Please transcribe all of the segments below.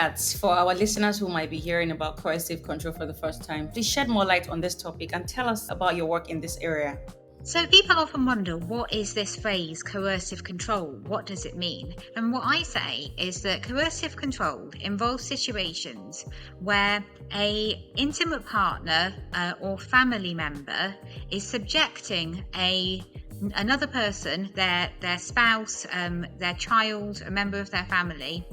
Katz, for our listeners who might be hearing about coercive control for the first time, please shed more light on this topic and tell us about your work in this area. So people often wonder, what is this phrase, coercive control? What does it mean? And what I say is that coercive control involves situations where a intimate partner or family member is subjecting another person, their spouse, their child, a member of their family,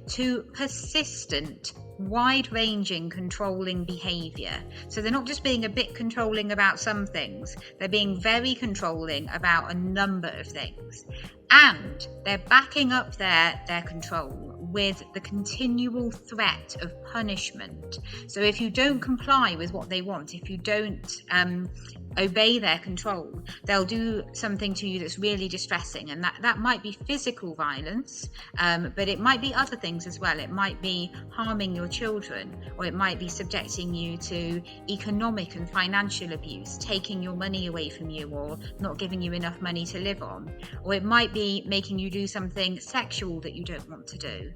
to persistent, wide-ranging controlling behaviour. So they're not just being a bit controlling about some things, they're being very controlling about a number of things. And they're backing up their control with the continual threat of punishment. So if you don't comply with what they want, if you don't obey their control, they'll do something to you that's really distressing, and that might be physical violence, but it might be other things as well. It might be harming your children, or it might be subjecting you to economic and financial abuse, taking your money away from you, or not giving you enough money to live on, or it might be making you do something sexual that you don't want to do.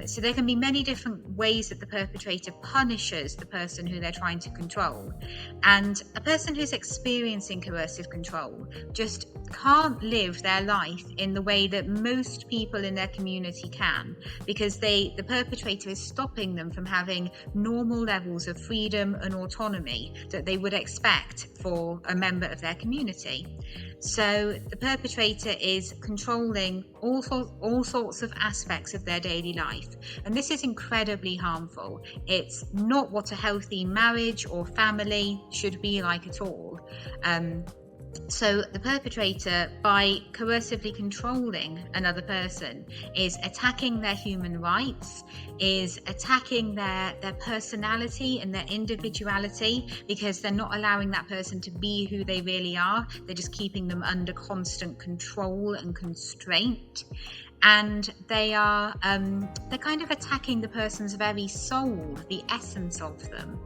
So there can be many different ways that the perpetrator punishes the person who they're trying to control, and a person who's experiencing coercive control just can't live their life in the way that most people in their community can, because the perpetrator is stopping them from having normal levels of freedom and autonomy that they would expect for a member of their community. So the perpetrator is controlling all sorts of aspects of their daily life, and this is incredibly harmful. It's not what a healthy marriage or family should be like at all. So the perpetrator, by coercively controlling another person, is attacking their human rights, is attacking their personality and their individuality, because they're not allowing that person to be who they really are. They're just keeping them under constant control and constraint. And they're kind of attacking the person's very soul, the essence of them.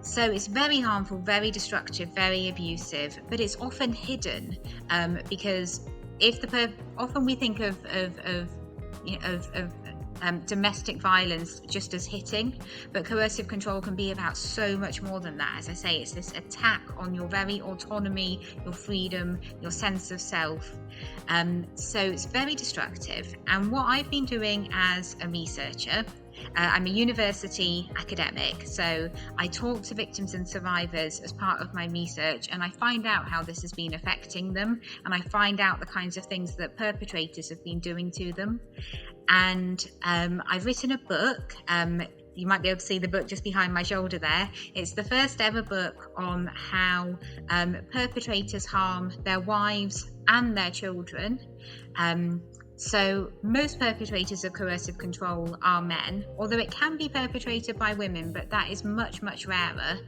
So it's very harmful, very destructive, very abusive, but it's often hidden because often we think of domestic violence just as hitting, but coercive control can be about so much more than that. As I say, it's this attack on your very autonomy, your freedom, your sense of self. So it's very destructive. And what I've been doing as a researcher, I'm a university academic, so I talk to victims and survivors as part of my research, and I find out how this has been affecting them, and I find out the kinds of things that perpetrators have been doing to them. And I've written a book. You might be able to see the book just behind my shoulder there. It's the first ever book on how perpetrators harm their wives and their children. So most perpetrators of coercive control are men, although it can be perpetrated by women, but that is much, much rarer.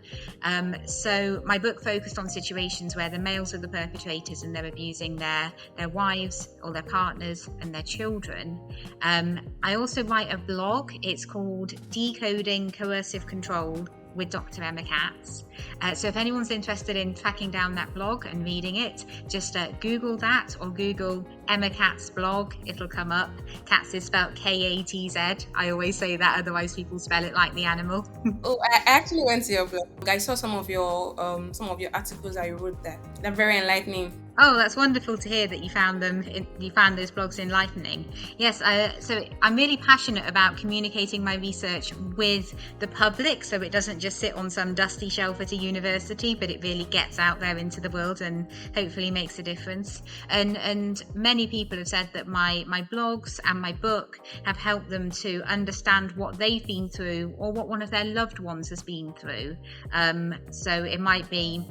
So my book focused on situations where the males are the perpetrators and they're abusing their wives or their partners and their children. I also write a blog. It's called Decoding Coercive Control with Dr. Emma Katz. So if anyone's interested in tracking down that blog and reading it, just Google that, or Google Emma Katz blog. It'll come up. Katz is spelled Katz. I always say that, otherwise people spell it like the animal. Oh, I actually went to your blog. I saw some of your articles that you wrote there. They're very enlightening. Oh, that's wonderful to hear that you found them. You found those blogs enlightening. Yes, so I'm really passionate about communicating my research with the public, so it doesn't just sit on some dusty shelf at a university, but it really gets out there into the world and hopefully makes a difference. And many people have said that my blogs and my book have helped them to understand what they've been through or what one of their loved ones has been through. So it might be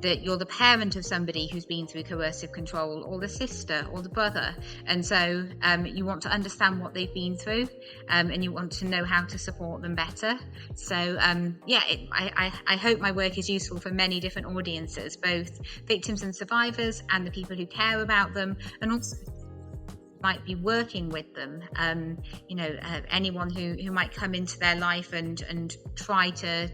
that you're the parent of somebody who's been through coercive control, or the sister or the brother, and so you want to understand what they've been through, and you want to know how to support them better. So I hope my work is useful for many different audiences, both victims and survivors and the people who care about them, and also might be working with them, anyone who might come into their life and try to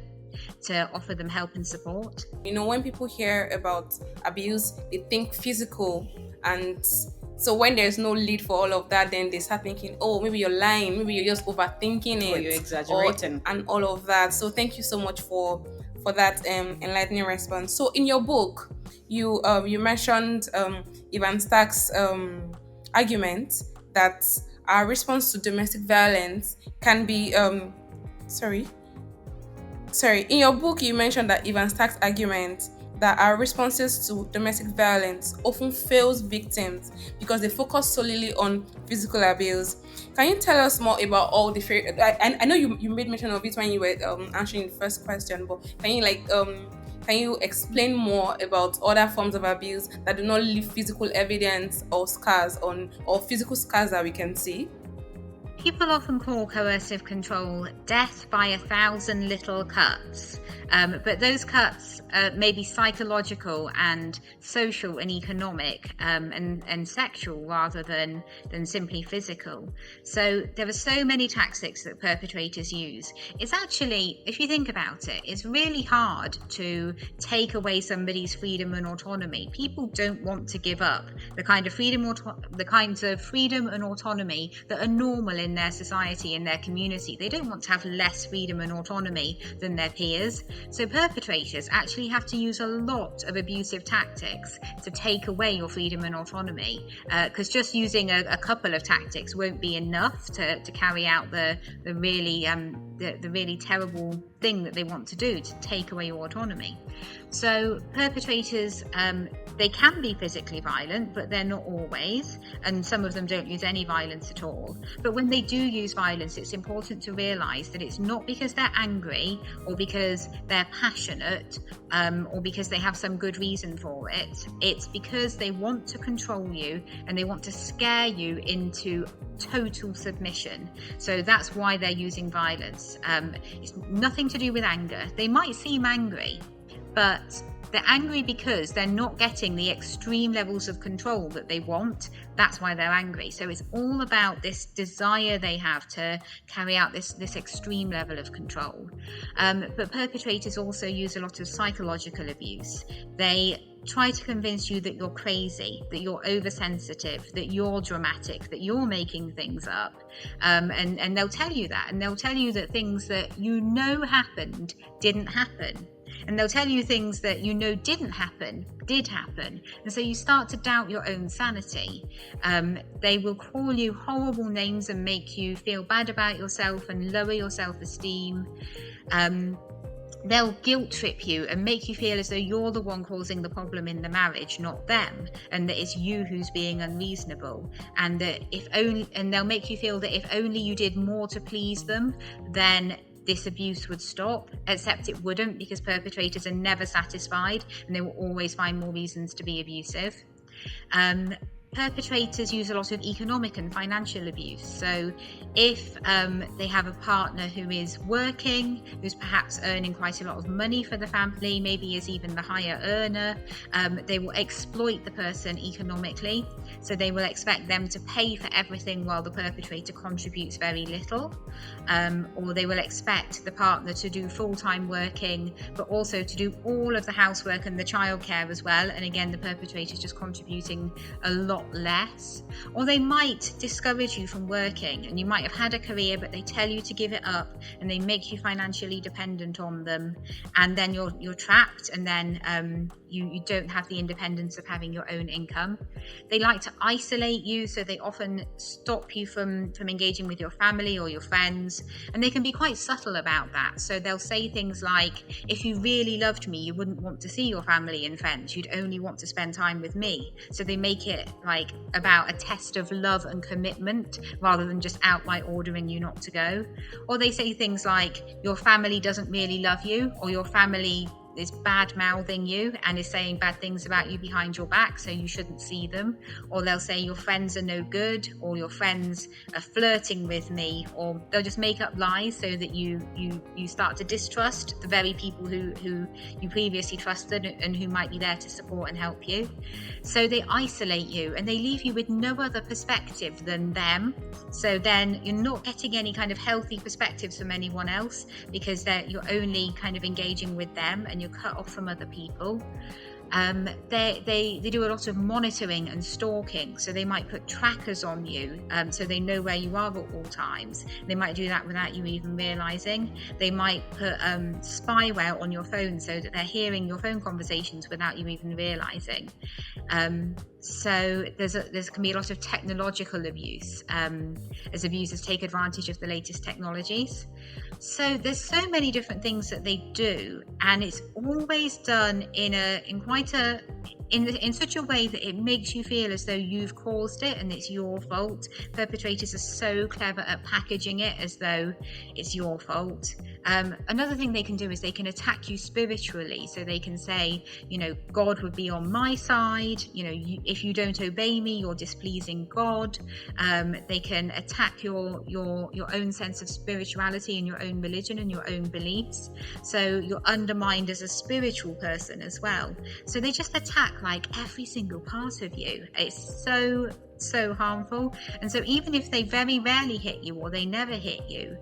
offer them help and support. When people hear about abuse, they think physical and So when there's no lead for all of that, then they start thinking, oh, maybe you're lying, maybe you're just overthinking Or it, you're exaggerating. and all of that. So thank you so much for that enlightening response. So in your book, you mentioned Ivan Stack's argument that our response to domestic violence can be sorry in your book you mentioned that Ivan Stack's argument that our responses to domestic violence often fails victims because they focus solely on physical abuse. Can you tell us more about all the I know you made mention of it when you were answering the first question, but can you explain more about other forms of abuse that do not leave physical evidence or scars on or physical scars that we can see? People often call coercive control death by 1,000 little cuts, but those cuts may be psychological and social and economic and sexual rather than simply physical. So there are so many tactics that perpetrators use. It's actually, if you think about it, it's really hard to take away somebody's freedom and autonomy. People don't want to give up the kinds of freedom and autonomy that are normal in their society, in their community. They don't want to have less freedom and autonomy than their peers. So perpetrators actually have to use a lot of abusive tactics to take away your freedom and autonomy, because just using a couple of tactics won't be enough to carry out the really terrible thing that they want to do, to take away your autonomy. So perpetrators, they can be physically violent, but they're not always, and some of them don't use any violence at all. But when they do use violence, it's important to realise that it's not because they're angry or because they're passionate or because they have some good reason for it. It's because they want to control you and they want to scare you into total submission. So that's why they're using violence. It's nothing to do with anger. They might seem angry, but they're angry because they're not getting the extreme levels of control that they want. That's why they're angry. So it's all about this desire they have to carry out this extreme level of control. But perpetrators also use a lot of psychological abuse. They try to convince you that you're crazy, that you're oversensitive, that you're dramatic, that you're making things up. And they'll tell you that. And they'll tell you that things that you know happened didn't happen. And they'll tell you things that you know didn't happen, did happen. And so you start to doubt your own sanity. They will call you horrible names and make you feel bad about yourself and lower your self-esteem. They'll guilt trip you and make you feel as though you're the one causing the problem in the marriage, not them, and that it's you who's being unreasonable. And that they'll make you feel that if only you did more to please them, then this abuse would stop, except it wouldn't, because perpetrators are never satisfied and they will always find more reasons to be abusive. Perpetrators use a lot of economic and financial abuse. So if they have a partner who is working, who's perhaps earning quite a lot of money for the family, maybe is even the higher earner, they will exploit the person economically. So they will expect them to pay for everything while the perpetrator contributes very little. Or they will expect the partner to do full-time working, but also to do all of the housework and the childcare as well. And again, the perpetrator is just contributing a lot less. Or they might discourage you from working, and you might have had a career, but they tell you to give it up and they make you financially dependent on them, and then you're trapped, and then you don't have the independence of having your own income. They like to isolate you, so they often stop you from engaging with your family or your friends, and they can be quite subtle about that. So they'll say things like, if you really loved me, you wouldn't want to see your family and friends, you'd only want to spend time with me. So they make it like about a test of love and commitment rather than just outright ordering you not to go. Or they say things like, your family doesn't really love you, or your family is bad mouthing you and is saying bad things about you behind your back, so you shouldn't see them. Or they'll say your friends are no good, or your friends are flirting with me, or they'll just make up lies so that you start to distrust the very people who you previously trusted and who might be there to support and help you. So they isolate you and they leave you with no other perspective than them. So then you're not getting any kind of healthy perspectives from anyone else, because you're only kind of engaging with them and you're cut off from other people. They do a lot of monitoring and stalking. So they might put trackers on you, so they know where you are at all times. They might do that without you even realizing. They might put spyware on your phone so that they're hearing your phone conversations without you even realizing. So there can be a lot of technological abuse, as abusers take advantage of the latest technologies. So there's so many different things that they do, and it's always done in such a way that it makes you feel as though you've caused it and it's your fault. Perpetrators are so clever at packaging it as though it's your fault. Another thing they can do is they can attack you spiritually. So they can say, God would be on my side. If you don't obey me, you're displeasing God. They can attack your own sense of spirituality and your own religion and your own beliefs. So you're undermined as a spiritual person as well. So they just attack like every single part of you. It's so harmful. And so even if they very rarely hit you or they never hit you,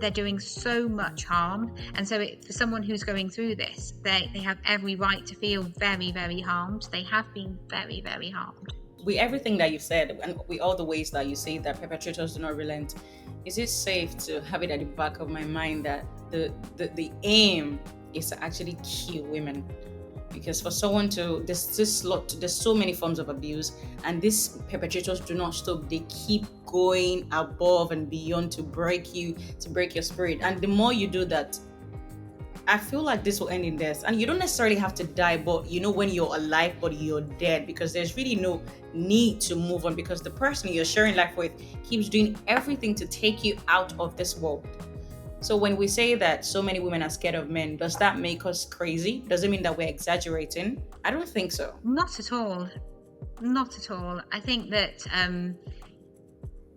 they're doing so much harm. And so for someone who's going through this, they have every right to feel very, very harmed. They have been very, very harmed. With everything that you've said and with all the ways that you say that perpetrators do not relent, is it safe to have it at the back of my mind that the aim is to actually kill women? Because for someone there's so many forms of abuse, and these perpetrators do not stop. They keep going above and beyond to break your spirit. And the more you do that, I feel like this will end in death. And you don't necessarily have to die, but when you're alive but you're dead, because there's really no need to move on, because the person you're sharing life with keeps doing everything to take you out of this world. So when we say that so many women are scared of men, does that make us crazy? Does it mean that we're exaggerating? I don't think so. Not at all. Not at all. I think that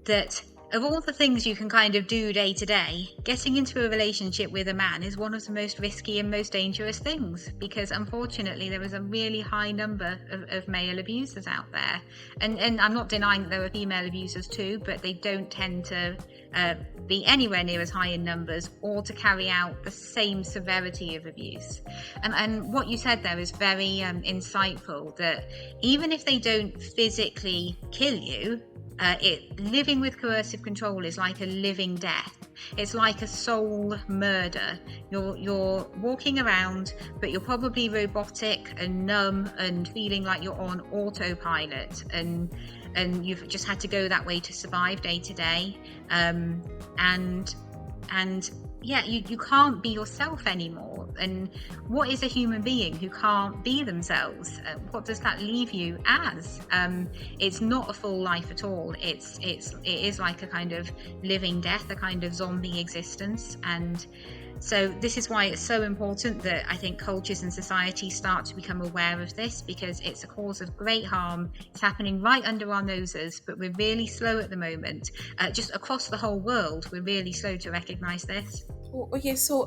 that of all the things you can kind of do day to day, getting into a relationship with a man is one of the most risky and most dangerous things, because unfortunately there is a really high number of male abusers out there. And I'm not denying that there are female abusers too, but they don't tend to be anywhere near as high in numbers or to carry out the same severity of abuse. And what you said there is very insightful, that even if they don't physically kill you, living with coercive control is like a living death. It's like a soul murder. You're walking around, but you're probably robotic and numb and feeling like you're on autopilot, and you've just had to go that way to survive day to day. You can't be yourself anymore. And what is a human being who can't be themselves? What does that leave you as? It's not a full life at all. It is like a kind of living death, a kind of zombie existence. And so this is why it's so important that I think cultures and societies start to become aware of this, because it's a cause of great harm. It's happening right under our noses, but we're really slow at the moment. Just across the whole world, we're really slow to recognise this. Oh, okay, so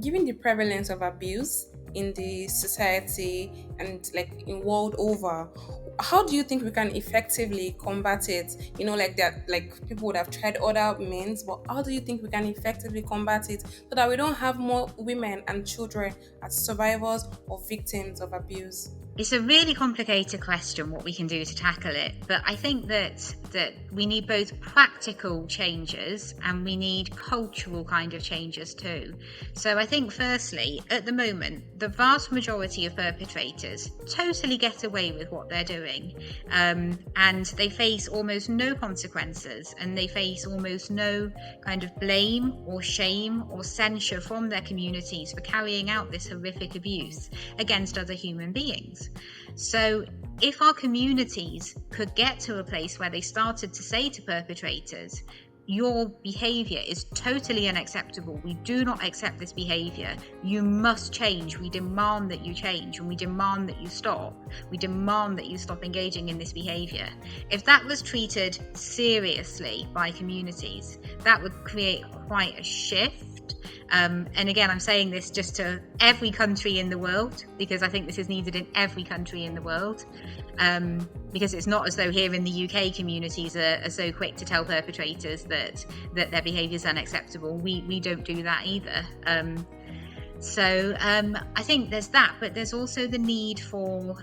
given the prevalence of abuse in the society and like in world over, how do you think we can effectively combat it? Like people would have tried other means, but how do you think we can effectively combat it so that we don't have more women and children as survivors or victims of abuse? It's a really complicated question, what we can do to tackle it, but I think that we need both practical changes and we need cultural kind of changes too. So I think firstly, at the moment, the vast majority of perpetrators totally get away with what they're doing, and they face almost no consequences, and they face almost no kind of blame or shame or censure from their communities for carrying out this horrific abuse against other human beings. So if our communities could get to a place where they started to say to perpetrators, your behaviour is totally unacceptable. We do not accept this behaviour. You must change. We demand that you change, and we demand that you stop. We demand that you stop engaging in this behaviour. If that was treated seriously by communities, that would create quite a shift. And again, I'm saying this just to every country in the world, because I think this is needed in every country in the world. Because it's not as though here in the UK communities are so quick to tell perpetrators that their behaviour is unacceptable. We don't do that either. So I think there's that, but there's also the need for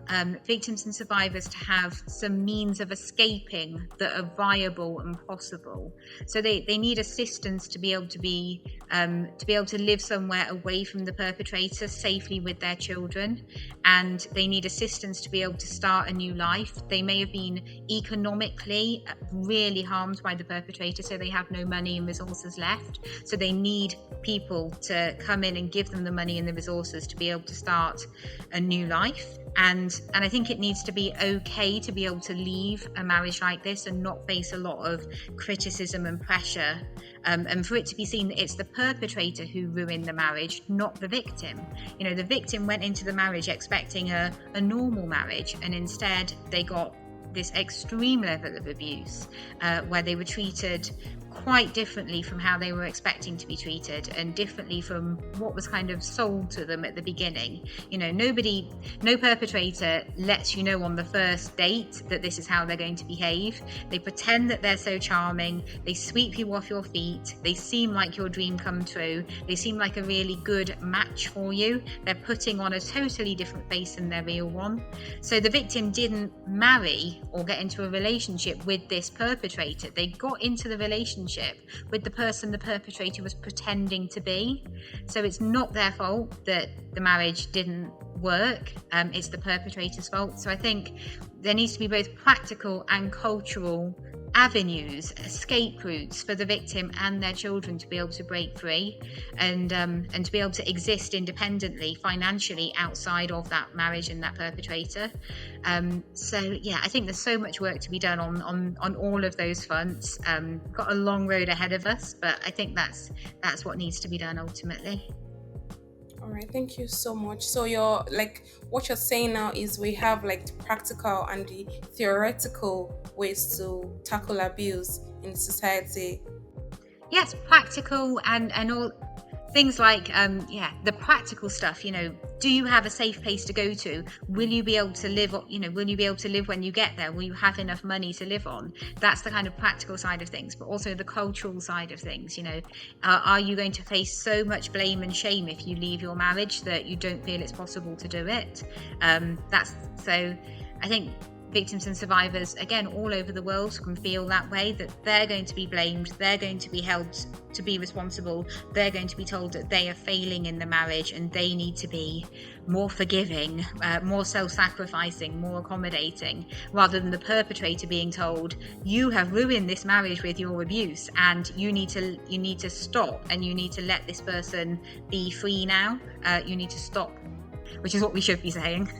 victims and survivors to have some means of escaping that are viable and possible. So they need assistance to be able to live somewhere away from the perpetrator safely with their children, and they need assistance to be able to start a new life. They may have been economically really harmed by the perpetrator, so they have no money and resources left. So they need people to come in and give them the money and the resources to be able to start a new life. And I think it needs to be okay to be able to leave a marriage like this and not face a lot of criticism and pressure, and for it to be seen that it's the perpetrator who ruined the marriage, not the victim. You know, the victim went into the marriage expecting a normal marriage, and instead they got this extreme level of abuse, where they were treated quite differently from how they were expecting to be treated, and differently from what was kind of sold to them at the beginning. You know, no perpetrator lets you know on the first date that this is how they're going to behave. They pretend that they're so charming, they sweep you off your feet, they seem like your dream come true, they seem like a really good match for you. They're putting on a totally different face than their real one. So the victim didn't marry or get into a relationship with this perpetrator. They got into the relationship with the person the perpetrator was pretending to be. So it's not their fault that the marriage didn't work, it's the perpetrator's fault. So I think there needs to be both practical and cultural avenues, escape routes for the victim and their children to be able to break free, and to be able to exist independently financially outside of that marriage and that perpetrator. So yeah, I think there's so much work to be done on all of those fronts. Got a long road ahead of us, but I think that's what needs to be done ultimately. All right, thank you so much. So what you're saying now is we have like the practical and the theoretical ways to tackle abuse in society. Yes, practical and all things like the practical stuff. You know, do you have a safe place to go to? Will you be able to live? Will you be able to live when you get there? Will you have enough money to live on? That's the kind of practical side of things, but also the cultural side of things. You know, are you going to face so much blame and shame if you leave your marriage that you don't feel it's possible to do it? I think victims and survivors, again, all over the world can feel that way, that they're going to be blamed, they're going to be held to be responsible, they're going to be told that they are failing in the marriage and they need to be more forgiving, more self-sacrificing, more accommodating, rather than the perpetrator being told, you have ruined this marriage with your abuse and you need to stop, and you need to let this person be free now. You need to stop, which is what we should be saying.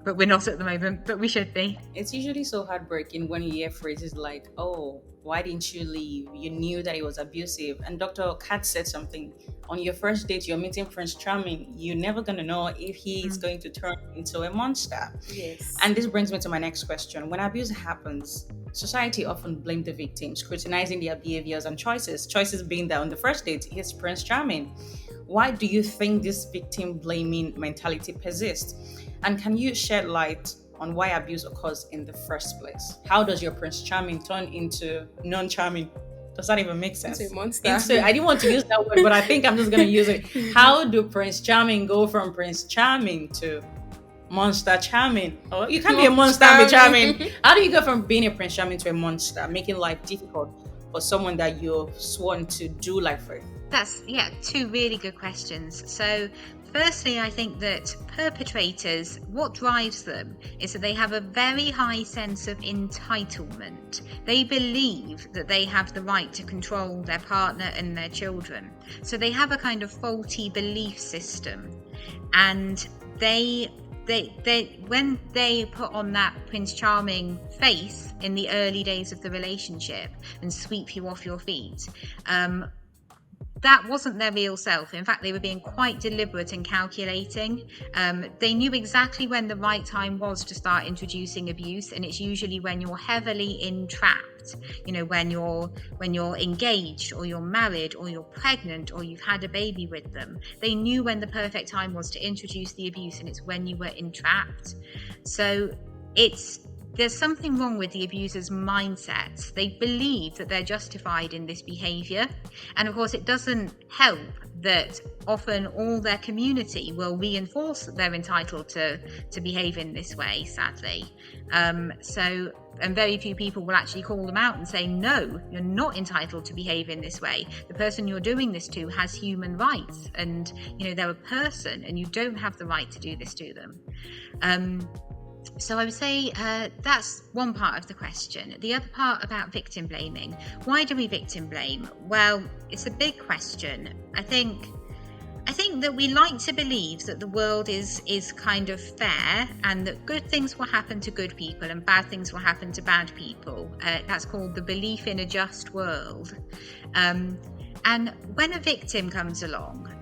But we're not at the moment, but we should be. It's usually so heartbreaking when you hear phrases like, oh, why didn't you leave? You knew that it was abusive. And Dr. Katz said something, on your first date, you're meeting Prince Charming. You're never going to know if he's going to turn into a monster. Yes. And this brings me to my next question. When abuse happens, society often blames the victim, scrutinizing their behaviors and choices being that on the first date, he's Prince Charming. Why do you think this victim blaming mentality persists? And can you shed light on why abuse occurs in the first place? How does your Prince Charming turn into non-charming? Does that even make sense? Into a monster. I didn't want to use that word, but I think I'm just going to use it. How do Prince Charming go from Prince Charming to Monster Charming? Oh, you can't be a monster and be charming. How do you go from being a Prince Charming to a monster, making life difficult for someone that you've sworn to do life with? That's, two really good questions. So firstly, I think that perpetrators, what drives them is that they have a very high sense of entitlement. They believe that they have the right to control their partner and their children. So they have a kind of faulty belief system. And when they put on that Prince Charming face in the early days of the relationship and sweep you off your feet, that wasn't their real self. In fact, they were being quite deliberate and calculating. They knew exactly when the right time was to start introducing abuse, and it's usually when you're heavily entrapped. You know, when you're engaged, or you're married, or you're pregnant, or you've had a baby with them. They knew when the perfect time was to introduce the abuse, and it's when you were entrapped. So it's there's something wrong with the abuser's mindsets. They believe that they're justified in this behaviour, and of course it doesn't help that often all their community will reinforce that they're entitled to behave in this way, sadly. And very few people will actually call them out and say, no, you're not entitled to behave in this way. The person you're doing this to has human rights, and they're a person, and you don't have the right to do this to them. So I would say that's one part of the question. The other part about victim blaming. Why do we victim blame? Well, it's a big question. I think that we like to believe that the world is kind of fair, and that good things will happen to good people and bad things will happen to bad people. That's called the belief in a just world. And when a victim comes along,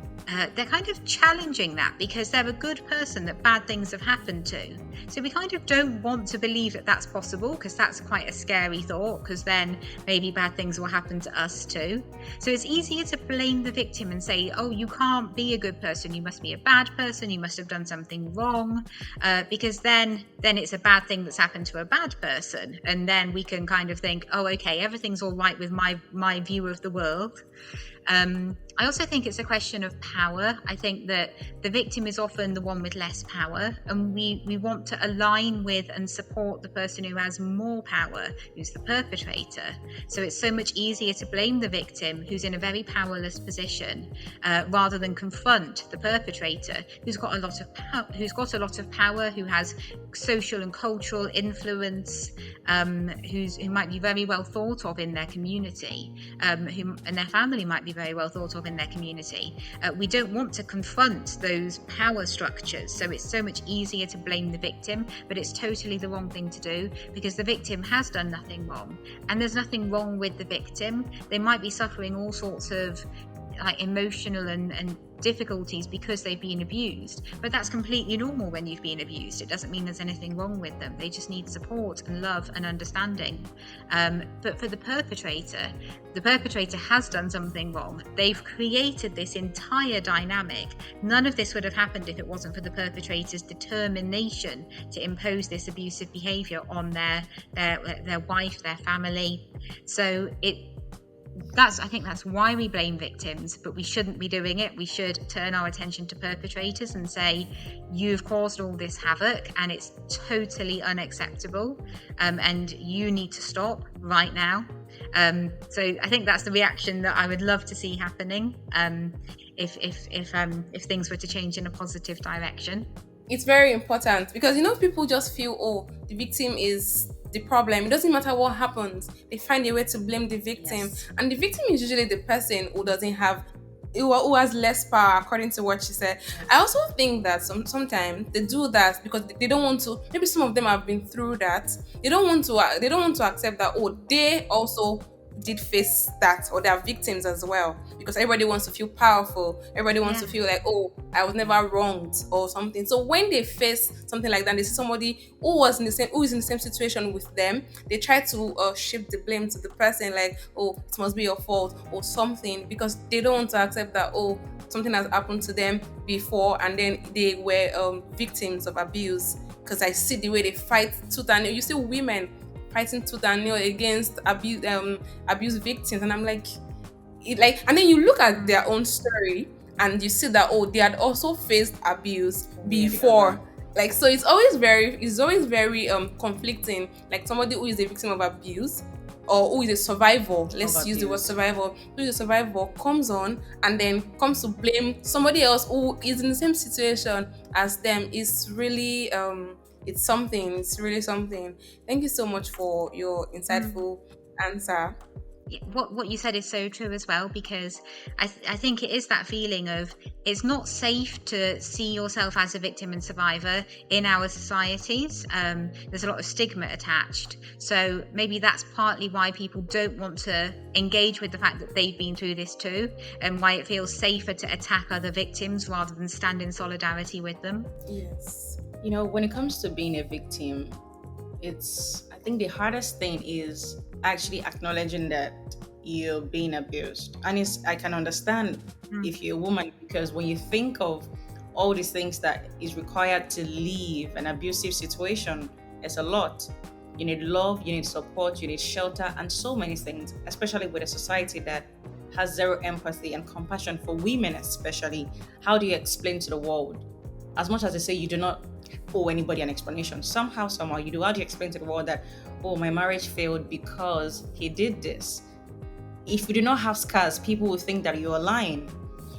they're kind of challenging that because they're a good person that bad things have happened to. So we kind of don't want to believe that that's possible, because that's quite a scary thought, because then maybe bad things will happen to us too. So it's easier to blame the victim and say, oh, you can't be a good person, you must be a bad person, you must have done something wrong, because then it's a bad thing that's happened to a bad person, and then we can kind of think, oh, okay, everything's all right with my view of the world. I also think it's a question of power. I think that the victim is often the one with less power, and we want to align with and support the person who has more power, who's the perpetrator. So it's so much easier to blame the victim, who's in a very powerless position, rather than confront the perpetrator, who's got a lot of power, who has social and cultural influence, who might be very well thought of in their community, and their family might be very well thought of in their community. We don't want to confront those power structures, so it's so much easier to blame the victim, but it's totally the wrong thing to do, because the victim has done nothing wrong, and there's nothing wrong with the victim. They might be suffering all sorts of emotional and difficulties because they've been abused, but that's completely normal when you've been abused. It doesn't mean there's anything wrong with them. They just need support and love and understanding. But for the perpetrator has done something wrong. They've created this entire dynamic. None of this would have happened if it wasn't for the perpetrator's determination to impose this abusive behaviour on their wife, their family. So I think that's why we blame victims, but we shouldn't be doing it. We should turn our attention to perpetrators and say, you've caused all this havoc and it's totally unacceptable, and you need to stop right now. So I think that's the reaction that I would love to see happening, if things were to change in a positive direction. It's very important because people just feel, oh, the victim is the problem. It doesn't matter what happens, they find a way to blame the victim. Yes. And the victim is usually the person who has less power, according to what she said. I also think that sometimes they do that because they don't want to. Maybe some of them have been through that. They don't want to accept that, oh, they also did face that, or they are victims as well, because everybody wants to feel powerful, everybody wants to feel like, oh, I was never wronged or something. So when they face something like that, they see somebody who is in the same situation with them, they try to shift the blame to the person, like, oh, it must be your fault or something, because they don't want to accept that, oh, something has happened to them before and then they were victims of abuse. Because I see the way they fight tooth and nail. You see women fighting tooth and nail against abuse victims, and I'm like, and then you look at their own story and you see that, oh, they had also faced abuse before. Like, so it's always very conflicting. Like, somebody who is a victim of abuse or who is a survivor, let's use the word survivor, who is a survivor, comes on and then comes to blame somebody else who is in the same situation as them. Is really it's really something. Thank you so much for your insightful answer. What you said is so true as well, because I think it is that feeling of, it's not safe to see yourself as a victim and survivor in our societies. There's a lot of stigma attached, so maybe that's partly why people don't want to engage with the fact that they've been through this too, and why it feels safer to attack other victims rather than stand in solidarity with them. Yes. When it comes to being a victim, I think the hardest thing is actually acknowledging that you're being abused. And I can understand if you're a woman, because when you think of all these things that is required to leave an abusive situation, it's a lot. You need love, you need support, you need shelter, and so many things, especially with a society that has zero empathy and compassion for women, especially. How do you explain to the world? As much as they say you do not owe anybody an explanation, somehow, you do. How do you explain to the world that, oh, my marriage failed because he did this? If you do not have scars, people will think that you're lying.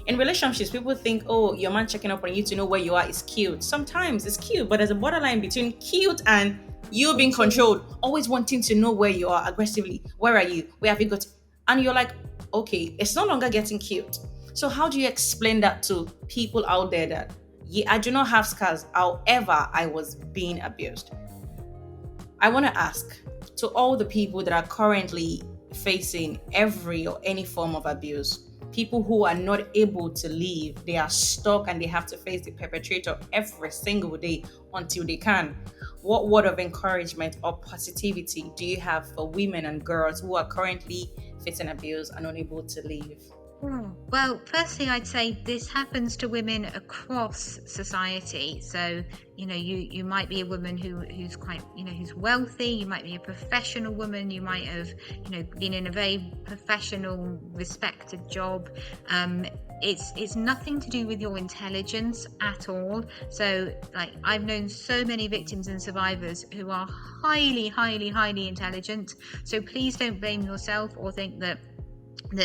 In relationships, people think, oh, your man checking up on you to know where you are is cute. Sometimes it's cute, but there's a borderline between cute and you being controlled, always wanting to know where you are aggressively. Where are you? Where have you got? And you're like, okay, it's no longer getting cute. So how do you explain that to people out there that, yeah, I do not have scars, however, I was being abused? I want to ask to all the people that are currently facing every or any form of abuse, people who are not able to leave, they are stuck and they have to face the perpetrator every single day until they can. What word of encouragement or positivity do you have for women and girls who are currently facing abuse and unable to leave? Well, firstly, I'd say this happens to women across society. So, you might be a woman who's quite, who's wealthy. You might be a professional woman. You might have, been in a very professional, respected job. It's nothing to do with your intelligence at all. So, like, I've known so many victims and survivors who are highly, highly, highly intelligent. So please don't blame yourself or think that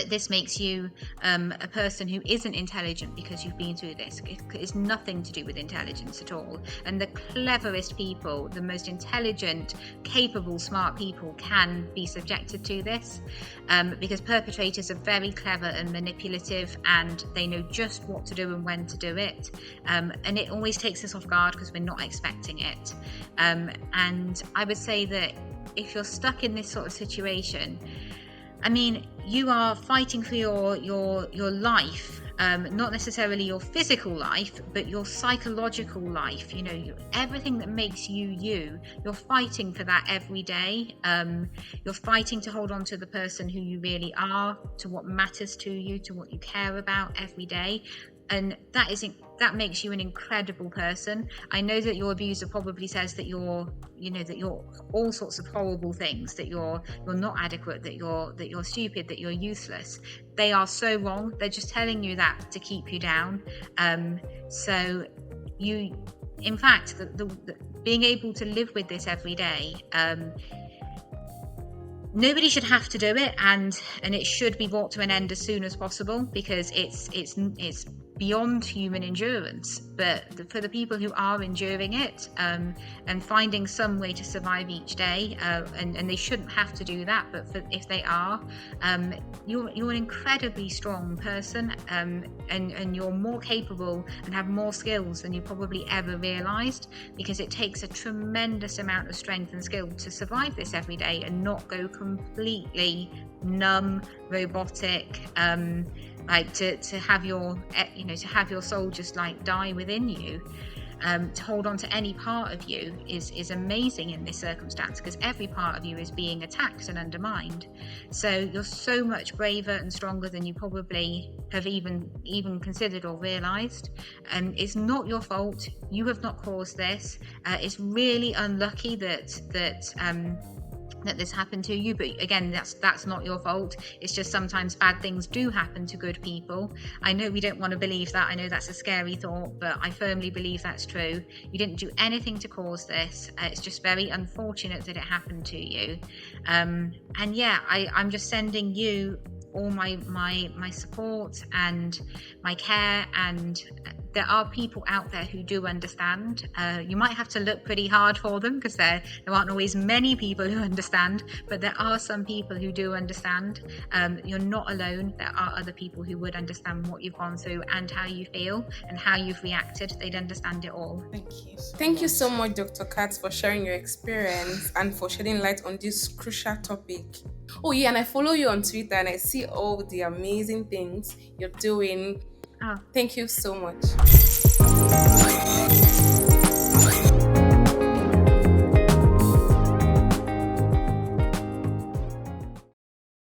this makes you a person who isn't intelligent because you've been through this. It's nothing to do with intelligence at all. And the cleverest people, the most intelligent, capable, smart people can be subjected to this because perpetrators are very clever and manipulative, and they know just what to do and when to do it. And it always takes us off guard because we're not expecting it. And I would say that if you're stuck in this sort of situation, I mean, you are fighting for your life, not necessarily your physical life, but your psychological life. Everything that makes you you. You're fighting for that every day. You're fighting to hold on to the person who you really are, to what matters to you, to what you care about every day. And that makes you an incredible person. I know that your abuser probably says that you're all sorts of horrible things, that you're not adequate, that you're stupid, that you're useless. They are so wrong. They're just telling you that to keep you down. So you, in fact, the being able to live with this every day. Nobody should have to do it, and it should be brought to an end as soon as possible because it's beyond human endurance. But for the people who are enduring it and finding some way to survive each day, and they shouldn't have to do that, but if they are, you're an incredibly strong person, and you're more capable and have more skills than you probably ever realised, because it takes a tremendous amount of strength and skill to survive this every day and not go completely numb, robotic, like to have your soul just like die within you. To hold on to any part of you is amazing in this circumstance, because every part of you is being attacked and undermined. So you're so much braver and stronger than you probably have even considered or realised. It's not your fault. You have not caused this. It's really unlucky that this happened to you, but again, that's not your fault. It's just sometimes bad things do happen to good people. I know we don't want to believe that. I know that's a scary thought, but I firmly believe that's true. You didn't do anything to cause this. It's just very unfortunate that it happened to you. And yeah, I'm just sending you all my support and my care, and there are people out there who do understand. You might have to look pretty hard for them because there aren't always many people who understand, but there are some people who do understand. You're not alone. There are other people who would understand what you've gone through and how you feel and how you've reacted. They'd understand it all. Thank you so much, Dr. Katz, for sharing your experience and for shedding light on this crucial topic. Oh yeah, and I follow you on Twitter and I see all the amazing things you're doing. Oh. Thank you so much.